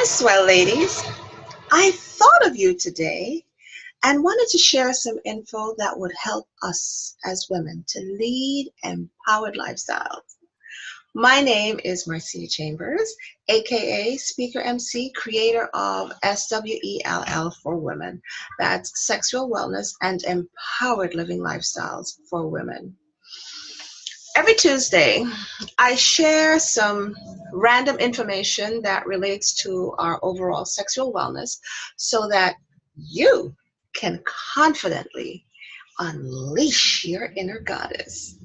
Hi, S.W.E.L.L. ladies. I thought of you today and wanted to share some info that would help us as women to lead empowered lifestyles. My name is Marcia Chambers, aka Speaker MC, creator of S.W.E.L.L for Women. That's Sexual Wellness and Empowered Living Lifestyles for Women. Every Tuesday, I share some random information that relates to our overall sexual wellness so that you can confidently unleash your inner goddess.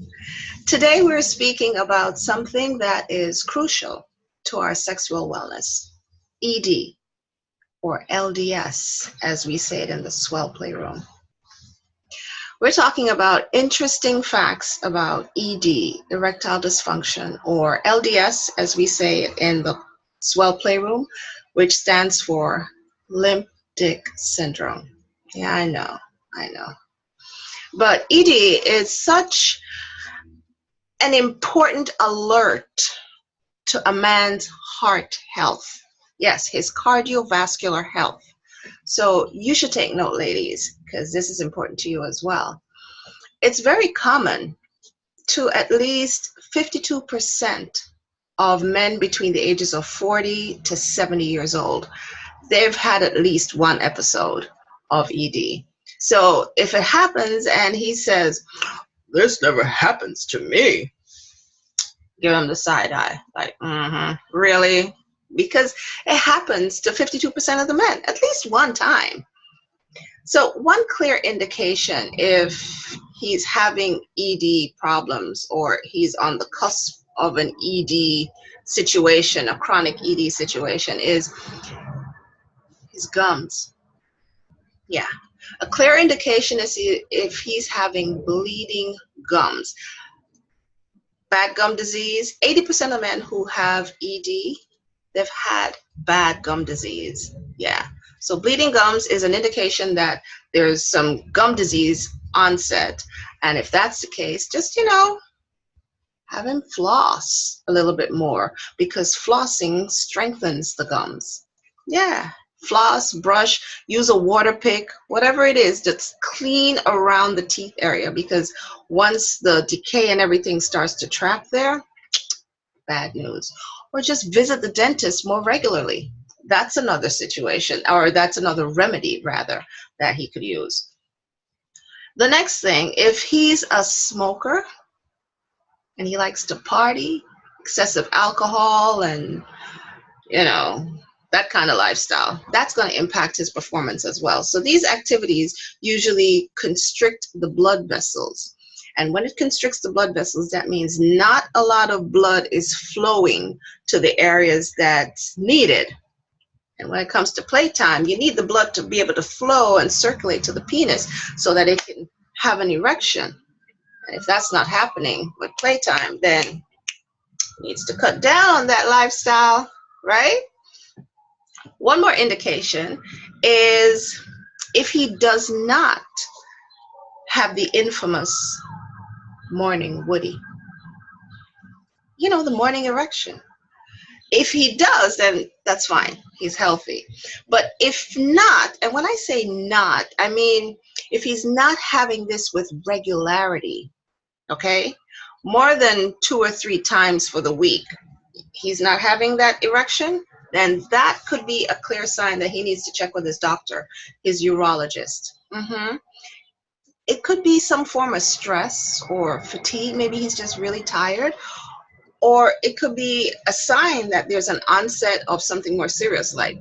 Today, we're speaking about something that is crucial to our sexual wellness, ED, or LDS, as we say it in the S.W.E.L.L Playroom. We're talking about interesting facts about ED, erectile dysfunction, or LDS, as we say it in the S.W.E.L.L Playroom, which stands for limp dick syndrome. Yeah, I know. But ED is such an important alert to a man's heart health. Yes, his cardiovascular health. So you should take note, ladies, because this is important to you as well. It's very common to at least 52% of men between the ages of 40 to 70 years old. They've had at least one episode of ED. So if it happens and he says, "This never happens to me," give him the side eye, like, really? Because it happens to 52% of the men, at least one time. So one clear indication if he's having ED problems or he's on the cusp of an ED situation, a chronic ED situation, is his gums. Yeah. A clear indication is if he's having bleeding gums. Bad gum disease, 80% of men who have ED, they've had bad gum disease. Yeah. So bleeding gums is an indication that there's some gum disease onset. And if that's the case, just, have him floss a little bit more because flossing strengthens the gums. Yeah. Floss, brush, use a water pick, whatever it is, just clean around the teeth area, because once the decay and everything starts to trap there, bad news. Or just visit the dentist more regularly. That's another situation, or that's another remedy, rather, that he could use. The next thing, if he's a smoker and he likes to party, excessive alcohol, and, that kind of lifestyle, that's going to impact his performance as well. So these activities usually constrict the blood vessels. And when it constricts the blood vessels, that means not a lot of blood is flowing to the areas that's needed. And when it comes to playtime, you need the blood to be able to flow and circulate to the penis so that it can have an erection. And if that's not happening with playtime, then he needs to cut down on that lifestyle, right? One more indication is if he does not have the infamous morning woody. The morning erection. If he does, then that's fine. He's healthy. But if not, and when I say not, I mean if he's not having this with regularity, okay, more than 2 or 3 times for the week, he's not having that erection, then that could be a clear sign that he needs to check with his doctor, his urologist. It could be some form of stress or fatigue. Maybe he's just really tired. Or it could be a sign that there's an onset of something more serious like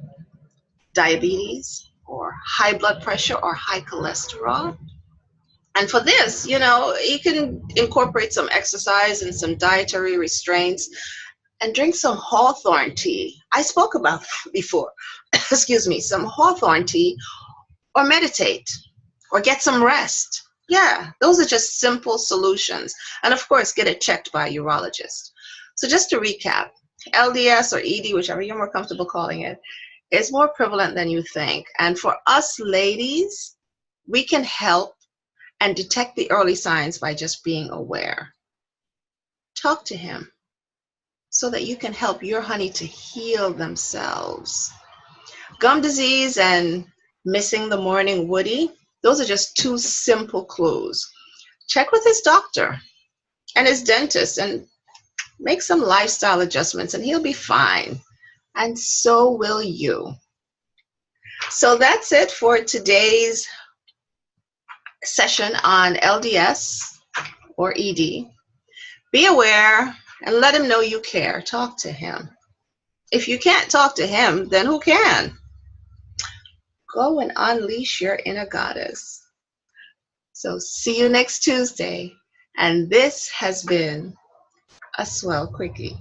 diabetes or high blood pressure or high cholesterol. And for this, he can incorporate some exercise and some dietary restraints and drink some hawthorn tea. I spoke about that before. Excuse me, some hawthorn tea, or meditate, or get some rest. Yeah, those are just simple solutions. And of course, get it checked by a urologist. So just to recap, LDS or ED, whichever you're more comfortable calling it, is more prevalent than you think. And for us ladies, we can help and detect the early signs by just being aware. Talk to him so that you can help your honey to heal themselves. Gum disease and missing the morning woody, those are just two simple clues. Check with his doctor and his dentist and make some lifestyle adjustments, and he'll be fine. And so will you. So that's it for today's session on LDS or ED. Be aware and let him know you care. Talk to him. If you can't talk to him, then who can? Go and unleash your inner goddess. So see you next Tuesday. And this has been a S.W.E.L.L. Quickie.